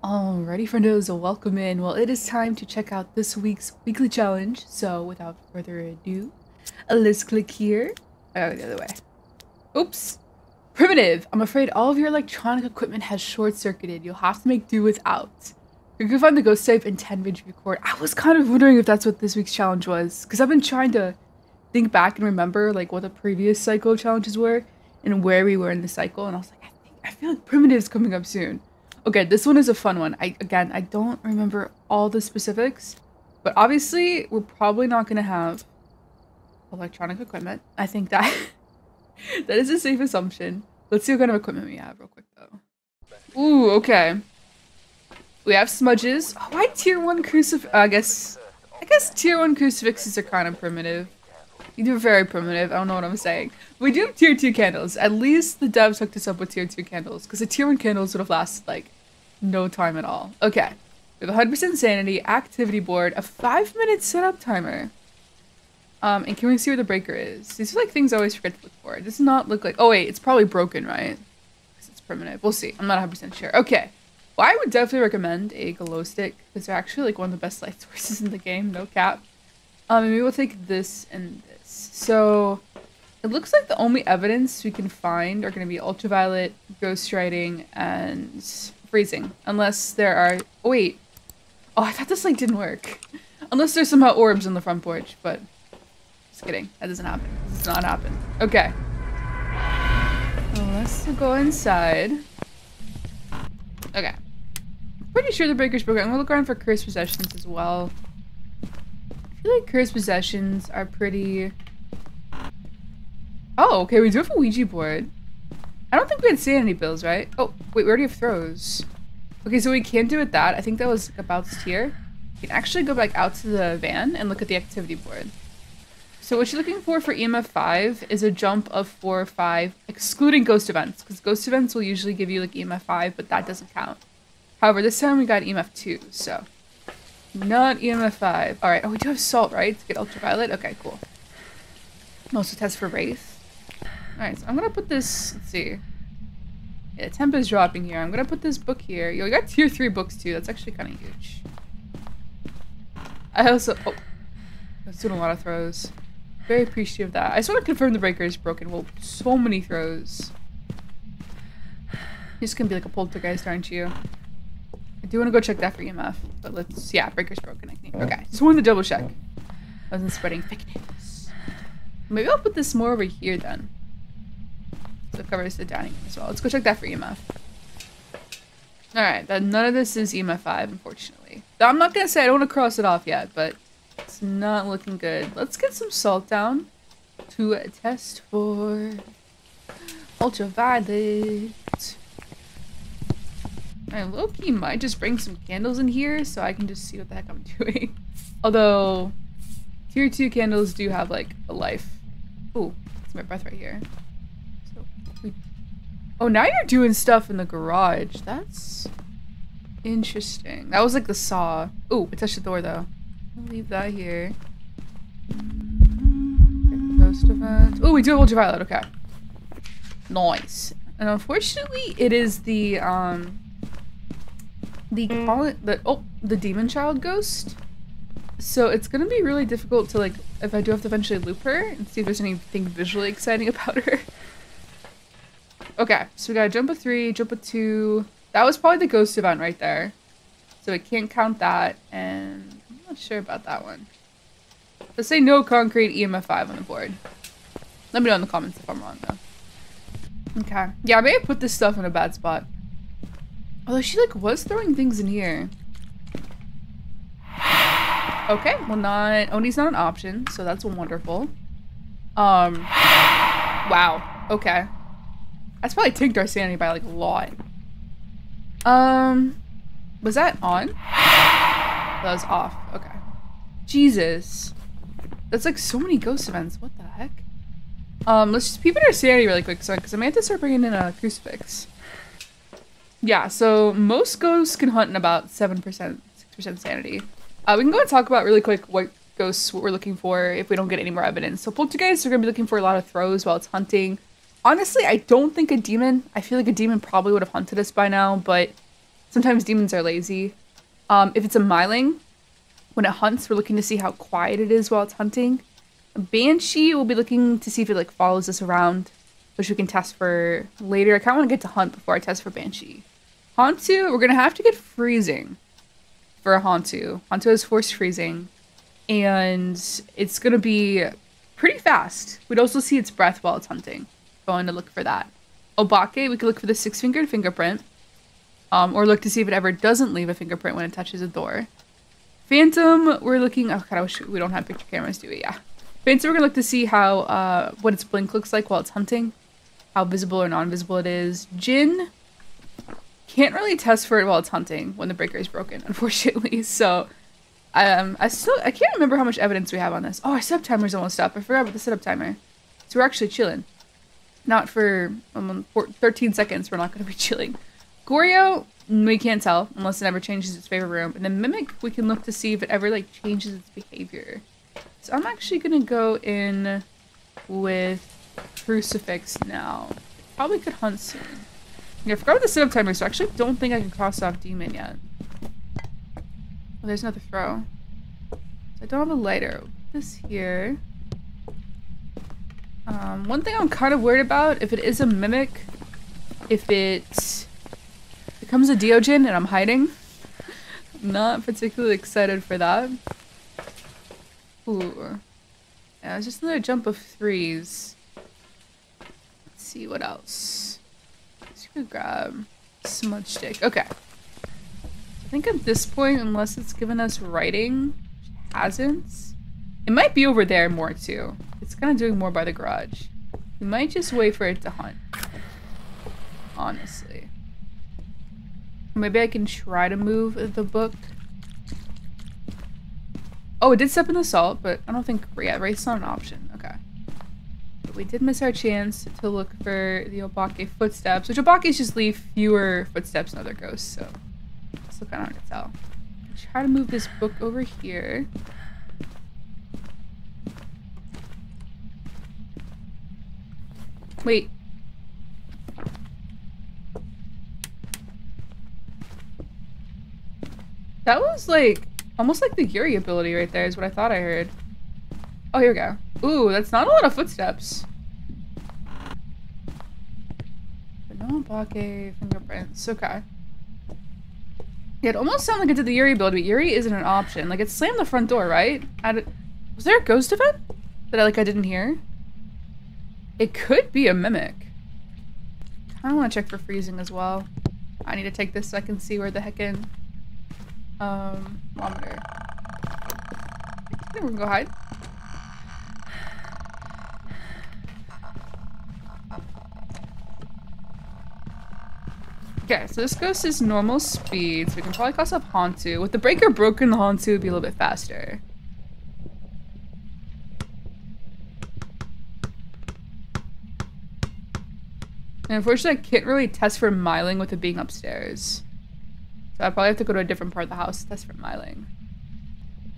Alrighty, friendos, welcome in. Well, it is time to check out this week's weekly challenge. So, without further ado, let's click here. Oh, the other way. Oops. Primitive. I'm afraid all of your electronic equipment has short-circuited. You'll have to make do without. You can find the ghost type and 10 vid record. I was kind of wondering if that's what this week's challenge was, because I've been trying to think back and remember like what the previous cycle challenges were and where we were in the cycle, and I was like, I feel like primitive's coming up soon. Okay, this one is a fun one. I don't remember all the specifics, but obviously we're probably not going to have electronic equipment. I think that that is a safe assumption. Let's see what kind of equipment we have real quick though. Ooh, okay. We have smudges. Oh, why tier 1 crucifix? I guess tier 1 crucifixes are kind of primitive. They're very primitive. I don't know what I'm saying. We do have tier 2 candles. At least the devs hooked us up with tier 2 candles, because the tier 1 candles would have lasted like no time at all. Okay. We have 100% sanity, activity board, a 5-minute setup timer. And can we see where the breaker is? These are like things I always forget to look for. It does not look like... Oh wait, it's probably broken, right? Because it's primitive. We'll see. I'm not 100% sure. Okay. Well, I would definitely recommend a Glowstick, because they're actually like one of the best light sources in the game. No cap. Maybe we'll take this and this. So, it looks like the only evidence we can find are going to be ultraviolet, ghost writing, and freezing. Unless there are... Oh, wait. Oh, I thought this like didn't work. Unless there's somehow orbs on the front porch, but... Just kidding. That doesn't happen. This does not happen. Okay. Well, let's go inside. Okay. I'm pretty sure the breaker's broken. I'm gonna look around for cursed possessions as well. I feel like cursed possessions are pretty... Oh, okay, we do have a Ouija board. I don't think we had sanity bills, right? Oh, wait, we already have throws. Okay, so we can do it that. I think that was about here. You can actually go back out to the van and look at the activity board. So what you're looking for EMF 5 is a jump of 4 or 5, excluding ghost events, because ghost events will usually give you like EMF 5, but that doesn't count. However, this time we got EMF 2, so... Not EMF 5. Alright, oh, we do have salt, right? To get ultraviolet? Okay, cool. Also test for wraith. Alright, so I'm gonna put this, let's see. Yeah, temp is dropping here. I'm gonna put this book here. Yo, we got tier 3 books too. That's actually kind of huge. I also, oh. I was doing a lot of throws. Very appreciative of that. I just want to confirm the breaker is broken. Well, so many throws. You're just gonna be like a poltergeist, aren't you? I do want to go check that for EMF, but let's, yeah, breaker's broken, I think. Okay, just wanted to double check. I wasn't spreading fake news. Maybe I'll put this more over here then. So it covers the dining room as well. Let's go check that for EMF. Alright, none of this is EMF 5, unfortunately. I'm not gonna say I don't want to cross it off yet, but it's not looking good. Let's get some salt down to test for ultraviolet. Alright, low-key might just bring some candles in here so I can just see what the heck I'm doing. Although, tier 2 candles do have, like, a life. Ooh, that's my breath right here. So, oh, now you're doing stuff in the garage. That's interesting. That was, like, the saw. Ooh, I touched the door, though. I'll leave that here. Ghost event. Ooh, we do have ultraviolet. Okay. Nice. And unfortunately, it is the demon child ghost. So it's gonna be really difficult to, like, if I do have to eventually loop her and see if there's anything visually exciting about her. Okay, so we got a jump of 3, jump of 2. That was probably the ghost event right there. So I can't count that, and I'm not sure about that one. Let's say no concrete EMF 5 on the board. Let me know in the comments if I'm wrong, though. Okay. Yeah, I may have put this stuff in a bad spot. Although she, like, was throwing things in here. Okay, well, Oni's not an option, so that's wonderful. Wow. Okay. That's probably tanked our sanity by, like, a lot. Was that on? That was off. Okay. Jesus. That's, like, so many ghost events. What the heck? Let's just peep at our sanity really quick, because I may have to start bringing in a crucifix. Yeah, so most ghosts can hunt in about 7%, 6% sanity. We can go and talk about really quick what ghosts we're looking for if we don't get any more evidence. So poltergeists are going to be looking for a lot of throws while it's hunting. Honestly, I don't think a demon, I feel like a demon probably would have hunted us by now, but Sometimes demons are lazy. If it's a myling, when it hunts, we're looking to see how quiet it is while it's hunting. A banshee, we'll be looking to see if it like follows us around, which we can test for later. I kind of want to get to hunt before I test for banshee. Hantu, we're gonna have to get freezing for a Hantu. Hantu has forced freezing, and it's gonna be pretty fast. We'd also see its breath while it's hunting. Going to look for that. Obake, we could look for the 6-fingered fingerprint, or look to see if it ever doesn't leave a fingerprint when it touches a door. Phantom, we're looking. Oh god, I wish we don't have picture cameras, do we? Yeah. Phantom, we're gonna look to see how what its blink looks like while it's hunting, how visible or non-visible it is. Jinn, can't really test for it while it's hunting when the breaker is broken, unfortunately. So, I can't remember how much evidence we have on this. Oh, our setup timer's almost up. I forgot about the setup timer. So we're actually chilling. Not for 13 seconds. We're not going to be chilling. Goryo, we can't tell unless it ever changes its favorite room. And then Mimic, we can look to see if it ever like changes its behavior. So I'm actually going to go in with Crucifix now. Probably could hunt soon. Yeah, I forgot about the setup timer, so I actually don't think I can cross off Demon yet. Oh, there's another throw. So I don't have a lighter. I'll put this here. One thing I'm kind of worried about, if it is a Mimic, if it becomes a Deogen and I'm hiding. I'm not particularly excited for that. Ooh. Yeah, it's just another jump of 3s. Let's see what else. Let's go grab Smudge Stick. Okay. I think at this point, unless it's given us writing, which it hasn't, it might be over there more too. It's kind of doing more by the garage. We might just wait for it to hunt. Honestly. Maybe I can try to move the book. Oh, it did step in the salt, but I don't think, yeah, race's not an option. Okay. But we did miss our chance to look for the Obake footsteps, which Obake's just leave fewer footsteps than other ghosts, so it's still kind of hard to tell. I'll try to move this book over here. Wait. That was like almost like the Yuri ability right there is what I thought I heard. Oh, here we go. Ooh, that's not a lot of footsteps. But no Obake fingerprints. Okay. Yeah, it almost sounded like it did the Yuri ability, but Yuri isn't an option. Like, it slammed the front door, right? Was there a ghost event that I didn't hear? It could be a Mimic. I want to check for freezing as well. I need to take this so I can see where the heckin' thermometer. Okay, we can go hide. Okay, so this ghost is normal speed, so we can probably cross up Hantu. With the breaker broken, the Hantu would be a little bit faster. And unfortunately, I can't really test for myling with it being upstairs. So I probably have to go to a different part of the house to test for myling.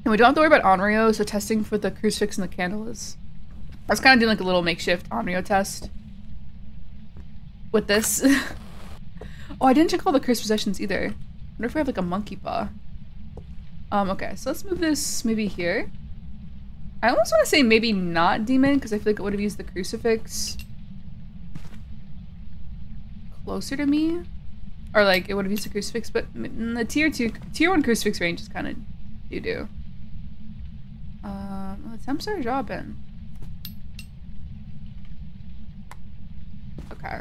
And we don't have to worry about Onryo, so testing for the crucifix and the candle is... I was kind of doing like a little makeshift Onryo test with this. Oh, I didn't check all the cursed possessions either. I wonder if we have like a monkey paw. Okay, so let's move this maybe here. I almost want to say maybe not demon, because I feel like it would have used the crucifix closer to me. Or like it would have used the crucifix, but in the tier 1 crucifix range is kind of doo-doo. Well, the temps are dropping. Okay.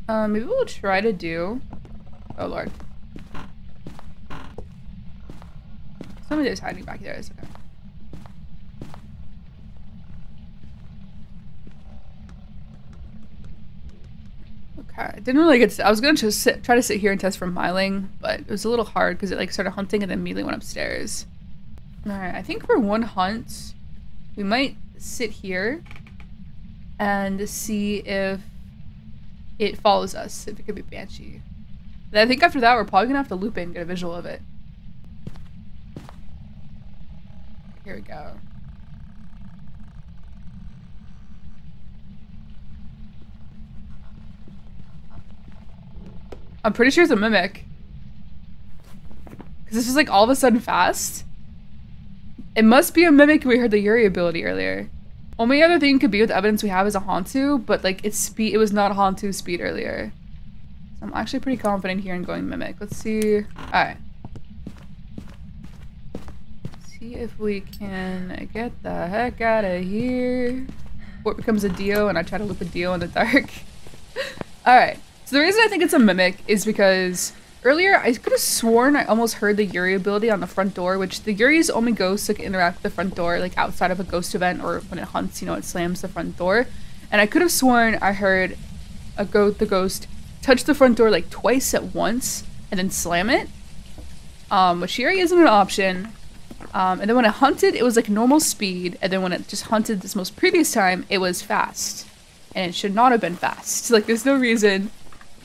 Maybe we'll try to do... Oh lord. Somebody is hiding back there. It's okay. Okay, I didn't really get to... I was gonna just try to sit here and test for myling, but it was a little hard because it like started hunting and then immediately went upstairs. Alright, I think for one hunt, we might sit here and see if it follows us, if it could be Banshee. And I think after that, we're probably gonna have to loop in and get a visual of it. Here we go. I'm pretty sure it's a mimic. Because this is like all of a sudden fast. It must be a mimic. We heard the Yuri ability earlier. Only other thing could be with evidence we have is a Hantu, but like its speed, it was not Hantu speed earlier. So I'm actually pretty confident here in going mimic. Let's see. Alright. See if we can get the heck out of here. Or it becomes a Dio and I try to loop a Dio in the dark. Alright. So the reason I think it's a mimic is because earlier I could have sworn I almost heard the Yuri ability on the front door, which the Yuri's only ghost that can interact with the front door, like outside of a ghost event or when it hunts, you know, it slams the front door. And I could have sworn I heard the ghost touch the front door like twice at once and then slam it. Which Yuri isn't an option. And then when it hunted, it was like normal speed, and then when it just hunted this most previous time, it was fast. And it should not have been fast. Like, there's no reason.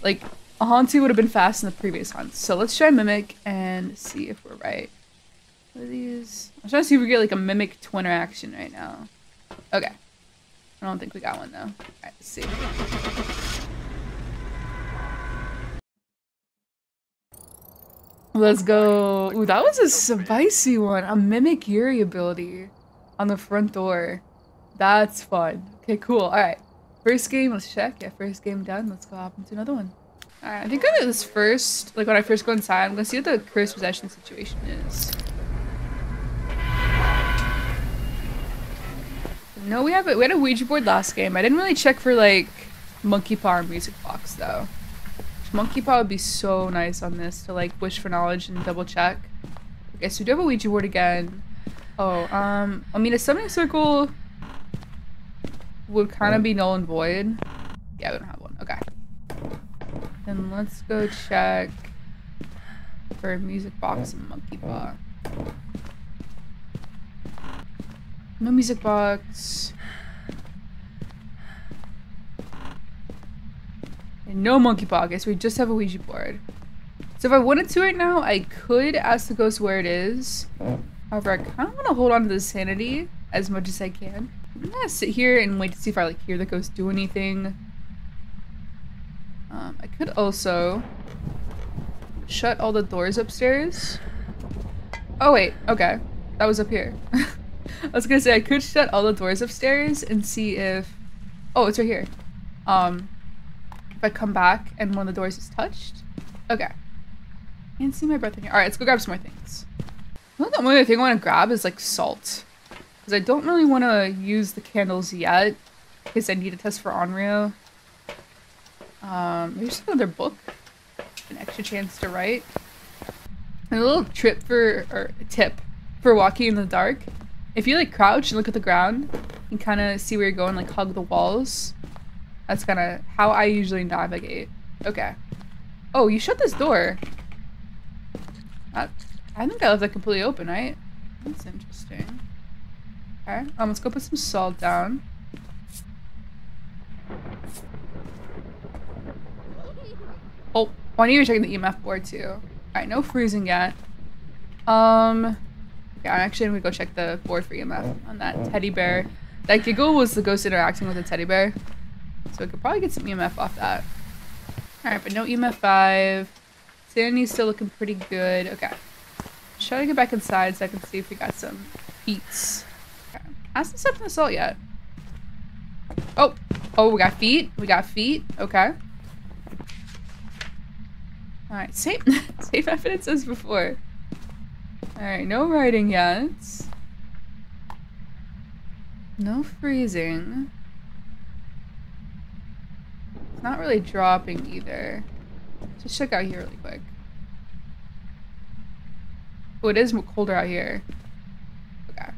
Like, a Hantu would have been fast in the previous hunts. So let's try Mimic and see if we're right. What are these? I'm trying to see if we get like a Mimic twinner action right now. Okay. I don't think we got one though. Alright, let's see. Let's go. Ooh, that was a spicy one. A Mimic Yuri ability on the front door. That's fun. Okay, cool. Alright. First game, let's check. Yeah, first game done. Let's go hop into another one. Alright, I think I did this first. Like when I first go inside, I'm gonna see what the cursed possession situation is. No, we had a Ouija board last game. I didn't really check for like Monkey Paw or Music Box though. Monkey Paw would be so nice on this to like wish for knowledge and double check. Okay, so we do have a Ouija board again. Oh, I mean a summoning circle would kind of be null and void. Yeah, we don't have one. Okay. Then let's go check for Music Box and Monkey Paw. No Music Box. And no Monkey Paw. Okay, so we just have a Ouija board. So if I wanted to right now, I could ask the ghost where it is. However, I kind of want to hold on to the sanity as much as I can. I'm gonna sit here and wait to see if I like hear the ghost do anything. I could also shut all the doors upstairs. Oh wait, okay. That was up here. I was gonna say I could shut all the doors upstairs and see if... Oh, it's right here. If I come back and one of the doors is touched. Okay. Can't see my breath in here. Alright, let's go grab some more things. I think the only thing I want to grab is like salt. Because I don't really want to use the candles yet. Because I need to test for Onryo. Maybe just another book. An extra chance to write. And a little tip for walking in the dark. If you like crouch and look at the ground, you can kind of see where you're going, like hug the walls. That's kind of how I usually navigate. Okay. Oh, you shut this door. I think I left that completely open, right? That's interesting. Okay, let's go put some salt down. Oh, I need to check the EMF board too. Alright, no freezing yet. Yeah, I'm actually gonna go check the board for EMF on that teddy bear. That giggle was the ghost interacting with the teddy bear. So I could probably get some EMF off that. Alright, but no EMF 5. Sanity's still looking pretty good. Okay. Let's try to get back inside so I can see if we got some feats. Okay. Hasn't stepped in the salt yet. Oh! Oh, we got feet. We got feet. Okay. Alright, same evidence as before. Alright, no writing yet. No freezing. It's not really dropping either. Just check out here really quick. Oh, it is colder out here. Okay.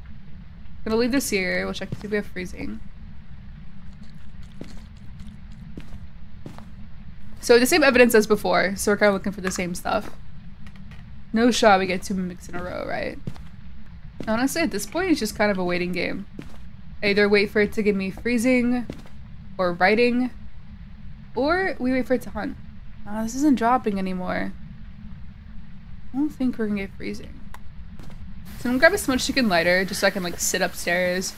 Gonna leave this here. We'll check to see if we have freezing. So the same evidence as before, so we're kind of looking for the same stuff. No shot we get 2 mimics in a row, right? Honestly, at this point, it's just kind of a waiting game. I either wait for it to give me freezing or writing, or we wait for it to hunt. This isn't dropping anymore. I don't think we're gonna get freezing. So I'm gonna grab a smudge chicken lighter just so I can like sit upstairs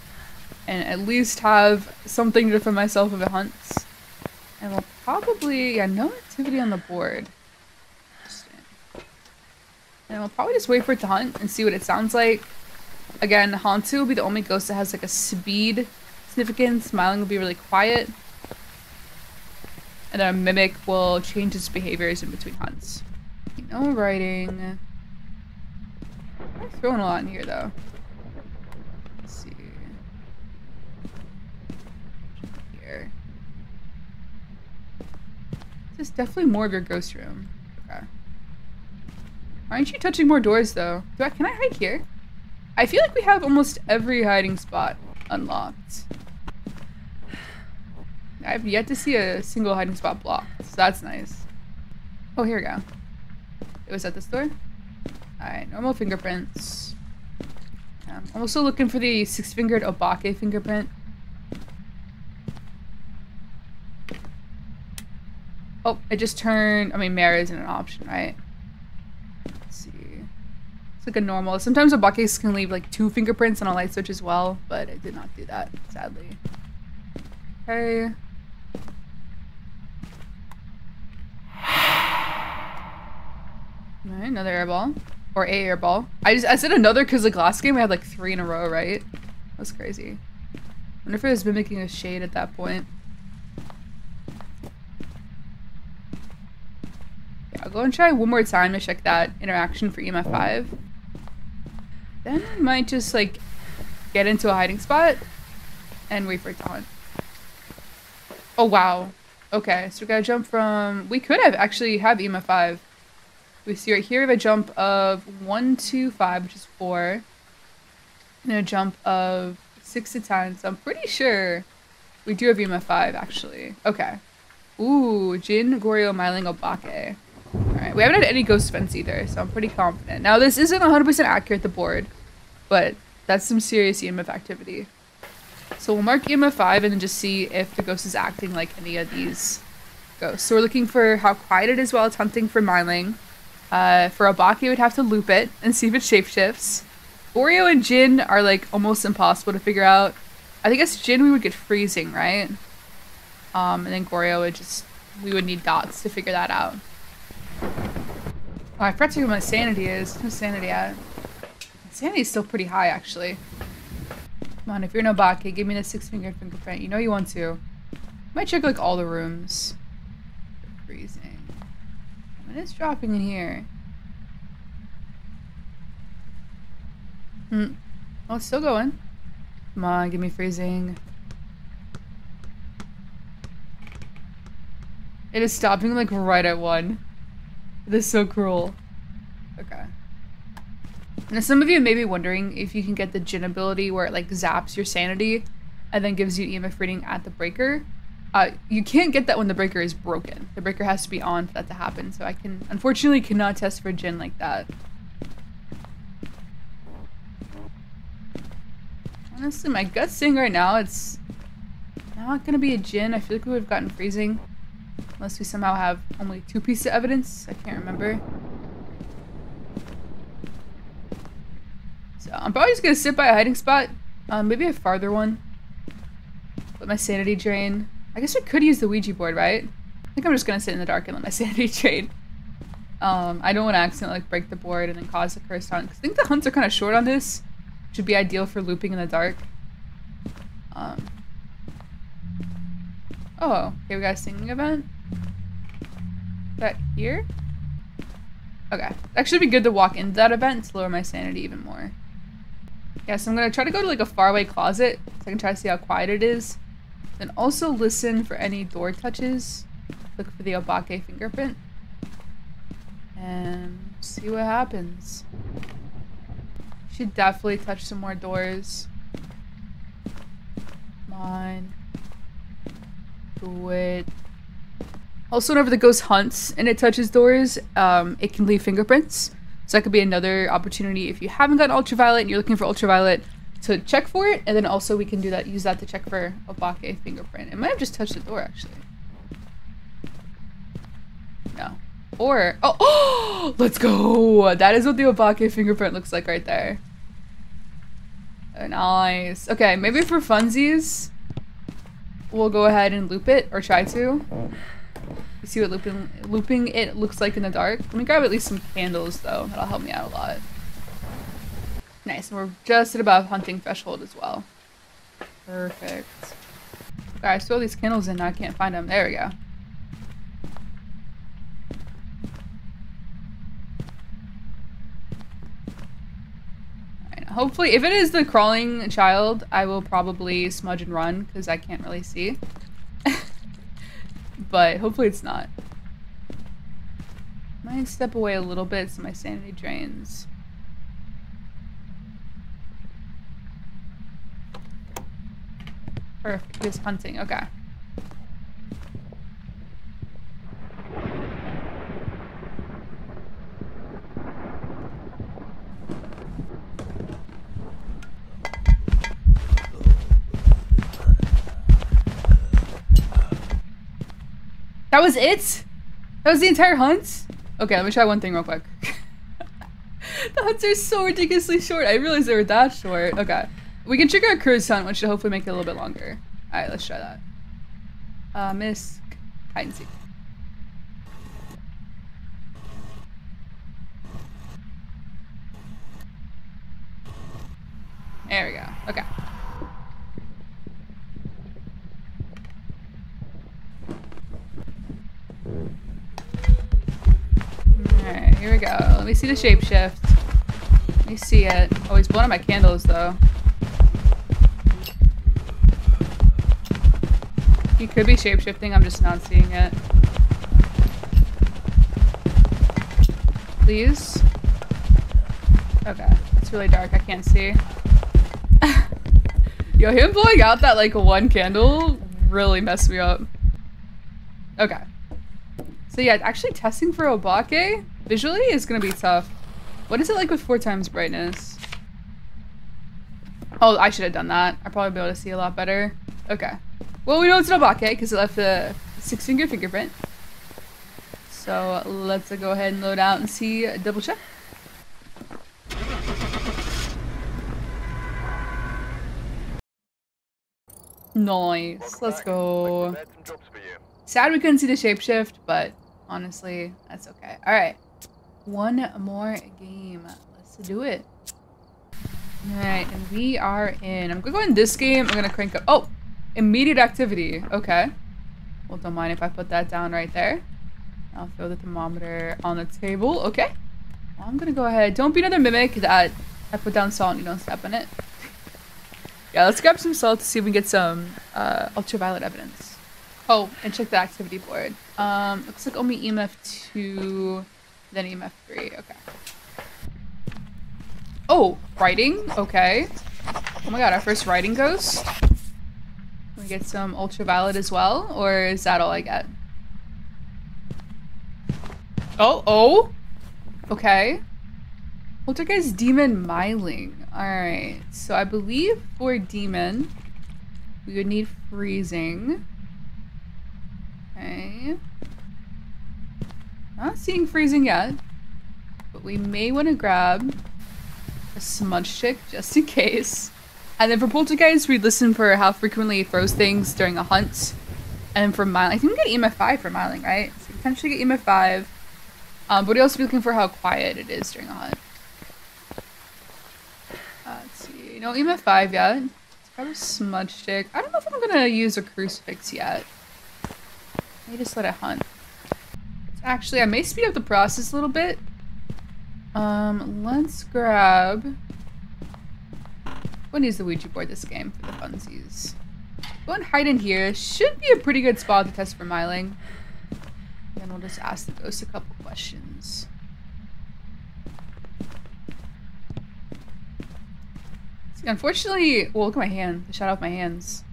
and at least have something to defend myself if it hunts. And we'll probably, yeah, no activity on the board. And we'll probably just wait for it to hunt and see what it sounds like. Again, Hantu will be the only ghost that has like a speed significance. Smiling will be really quiet. And then a Mimic will change its behaviors in between hunts. No writing. I'm throwing a lot in here though. Let's see. Here. This is definitely more of your ghost room. Okay. Aren't you touching more doors though? Can I hide here? I feel like we have almost every hiding spot unlocked. I've yet to see a single hiding spot blocked, so that's nice. Oh, here we go. It was at this door? Alright, normal fingerprints. I'm also looking for the 6-fingered Obake fingerprint. Oh, it just turned... I mean, Mare isn't an option, right? Let's see. It's like a normal... Sometimes Obakes can leave like 2 fingerprints on a light switch as well, but it did not do that, sadly. Okay. Alright, another airball. Or a airball. I said another because the last game we had like 3 in a row, right? That's crazy. I wonder if it was mimicking a shade at that point. Yeah, I'll go and try one more time to check that interaction for EMF 5. Then I might just like get into a hiding spot and wait for it to hunt. Oh wow. Okay, so we gotta jump from... We could have actually have EMF 5. We see right here we have a jump of 1 to 5, which is 4. And a jump of 6 to 10, so I'm pretty sure we do have EMF 5 actually. Okay. Ooh, Jin, Goryo, Myling, Obake. Alright, we haven't had any ghost events either, so I'm pretty confident. Now this isn't 100% accurate, the board, but that's some serious EMF activity. So we'll mark EMF 5 and then just see if the ghost is acting like any of these ghosts. So we're looking for how quiet it is while it's hunting for Myling. For Obake, we'd have to loop it and see if it shapeshifts. Oreo and Jin are like almost impossible to figure out. I think it's Jin we would get freezing, right? And then Goryo would just... We would need dots to figure that out. Oh, I forgot to see what my sanity is. Who's sanity at? Sanity is still pretty high, actually. Come on, if you're an Obake, give me the 6-fingered fingerprint. You know you want to. Might check like all the rooms. Freezing. It is dropping in here. Oh, it's still going. Come on, give me freezing. It is stopping like right at 1. This is so cruel. Okay. Now some of you may be wondering if you can get the Jin ability where it like zaps your sanity and then gives you EMF reading at the breaker. You can't get that when the breaker is broken. The breaker has to be on for that to happen, so I unfortunately cannot test for Jin like that. Honestly, my gut's saying right now it's not gonna be a Jin. I feel like we would have gotten freezing. Unless we somehow have only 2 pieces of evidence. I can't remember. So I'm probably just gonna sit by a hiding spot. Maybe a farther one. Let my sanity drain. I guess I could use the Ouija board, right? I think I'm just gonna sit in the dark and let my sanity drain. I don't want to accidentally like break the board and then cause a cursed hunt. 'Cause I think the hunts are kind of short on this. Should be ideal for looping in the dark. Oh, okay, we got a singing event. Is that here? Okay. That should be good to walk into that event to lower my sanity even more. Yeah, so I'm gonna try to go to like a faraway closet so I can try to see how quiet it is. Then also listen for any door touches. Look for the Obake fingerprint. And see what happens. Should definitely touch some more doors. Come on. Do it. Also, whenever the ghost hunts and it touches doors, it can leave fingerprints. So that could be another opportunity if you haven't got ultraviolet and you're looking for ultraviolet to check for it. And then also we can do that, use that to check for Obake fingerprint. It might have just touched the door actually. No. Or, oh, let's go. That is what the Obake fingerprint looks like right there. Oh, nice. Okay, maybe for funsies, we'll go ahead and loop it or try to. You see what looping it looks like in the dark? Let me grab at least some candles though. That'll help me out a lot. Nice, and we're just at above hunting threshold as well. Perfect. Guys, throw these candles in now. I can't find them. There we go. Alright, hopefully, if it is the crawling child, I will probably smudge and run because I can't really see. But hopefully it's not. Might step away a little bit so my sanity drains. Perfect. Just hunting. Okay. That was it? That was the entire hunt? Okay, let me try one thing real quick. The hunts are so ridiculously short. I realized they were that short. Okay. We can trigger a cruise hunt, which should hopefully make it a little bit longer. Alright, let's try that. Miss hide and seek. There we go. Okay. Alright, here we go. Let me see the shapeshift. Let me see it. Oh, he's blowing up my candles though. He could be shapeshifting, I'm just not seeing it. Please? Okay, it's really dark, I can't see. Yo, him blowing out that like one candle really messed me up. Okay. So yeah, actually testing for Obake visually is gonna be tough. What is it like with 4 times brightness? Oh, I should have done that. I'd probably be able to see a lot better. Okay. Well, we know it's an Obake because it left a 6-finger fingerprint. So let's go ahead and load out and see, double check. Nice. Let's go. Sad we couldn't see the shapeshift, but honestly, that's okay. Alright. One more game. Let's do it. Alright, and we are in. I'm gonna go in this game. I'm gonna crank up. Oh! Immediate activity. Okay. Well, don't mind if I put that down right there. I'll throw the thermometer on the table. Okay. Well, I'm gonna go ahead. Don't be another mimic that I put down salt and you don't step on it. Yeah, let's grab some salt to see if we can get some ultraviolet evidence. Oh, and check the activity board. Looks like only EMF 2, then EMF 3. Okay. Oh, writing? Okay. Oh my god, our first writing ghost? Can we get some ultraviolet as well? Or is that all I get? Oh! Okay. Poltergeist Demon Myling. Alright, so I believe for Demon, we would need freezing. Okay. Not seeing freezing yet, but we may want to grab a smudge stick just in case. And then for Poltergeist, we'd listen for how frequently it throws things during a hunt. And then for Myling, I think we get EMF 5 for Myling, right? So we potentially get EMF 5. But we'd also be looking for how quiet it is during a hunt. Let's see. No EMF 5 yet. Let's grab a smudge stick. I don't know if I'm gonna use a crucifix yet. Maybe just let it hunt. Actually, I may speed up the process a little bit. Let's grab... We'll use the Ouija board this game for the funsies. Go and hide in here. Should be a pretty good spot to test for Myling. Then we'll just ask the ghost a couple questions. See, unfortunately, well, look at my hand. The shadow of my hands.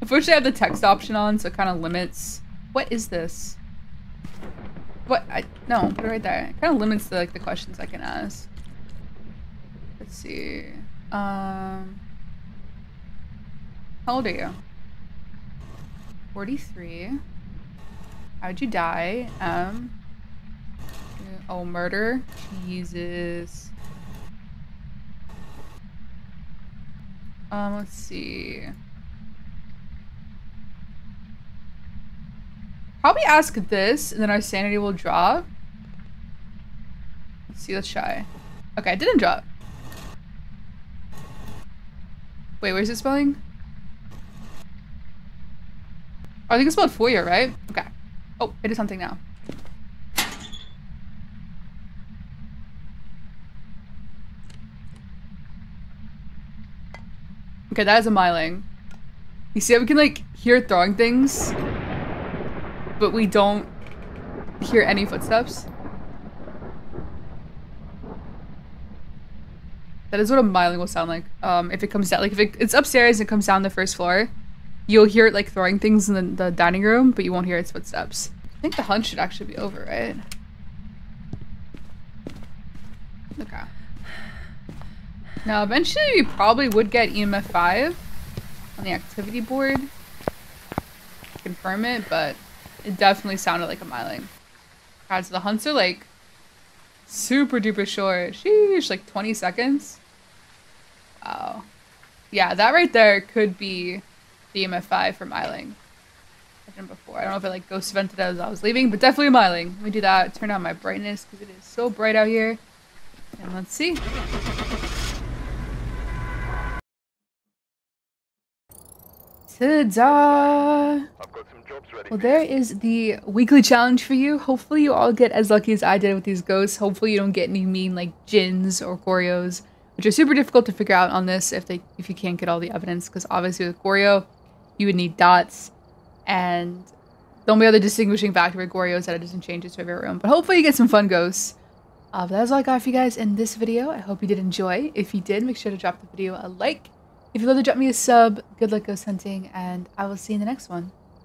Unfortunately, I have the text option on, so it kind of limits. What is this? What? No, put it right there. It kind of limits the questions I can ask. Let's see. How old are you? 43. How'd you die? Oh, murder? Jesus. Let's see. probably ask this, and then our sanity will drop. Let's see, let's try. Okay, it didn't drop. Wait, where's it spelling? Oh, I think it's spelled foyer, right? Okay. Oh, it is something now. Okay, that is a myling. You see how we can, like, hear throwing things, but we don't hear any footsteps? That is what a myling will sound like. If it comes down, like, if it's upstairs and it comes down the first floor, you'll hear it, like, throwing things in the dining room, but you won't hear its footsteps. I think the hunt should actually be over, right? Okay. Now, eventually we probably would get EMF 5 on the activity board to confirm it, but it definitely sounded like a myling. God, so the hunts are, like, super duper short. Sheesh, like 20 seconds. Wow. Yeah, that right there could be the EMF 5 for myling. I've done before. I don't know if it like ghost vented as I was leaving, but definitely a myling. Let me do that. Turn on my brightness because it is so bright out here. And let's see. Ta-da! Well, there is the weekly challenge for you. Hopefully you all get as lucky as I did with these ghosts. Hopefully you don't get any mean like Jinns or Gorios, which are super difficult to figure out on this if you can't get all the evidence, because obviously with Gorio, you would need dots, and the only other distinguishing factor with Gorio is that it doesn't change its favorite room. But hopefully you get some fun ghosts. But that's all I got for you guys in this video. I hope you did enjoy. If you did, make sure to drop the video a like. If you'd love to drop me a sub, good luck ghost hunting, and I will see you in the next one.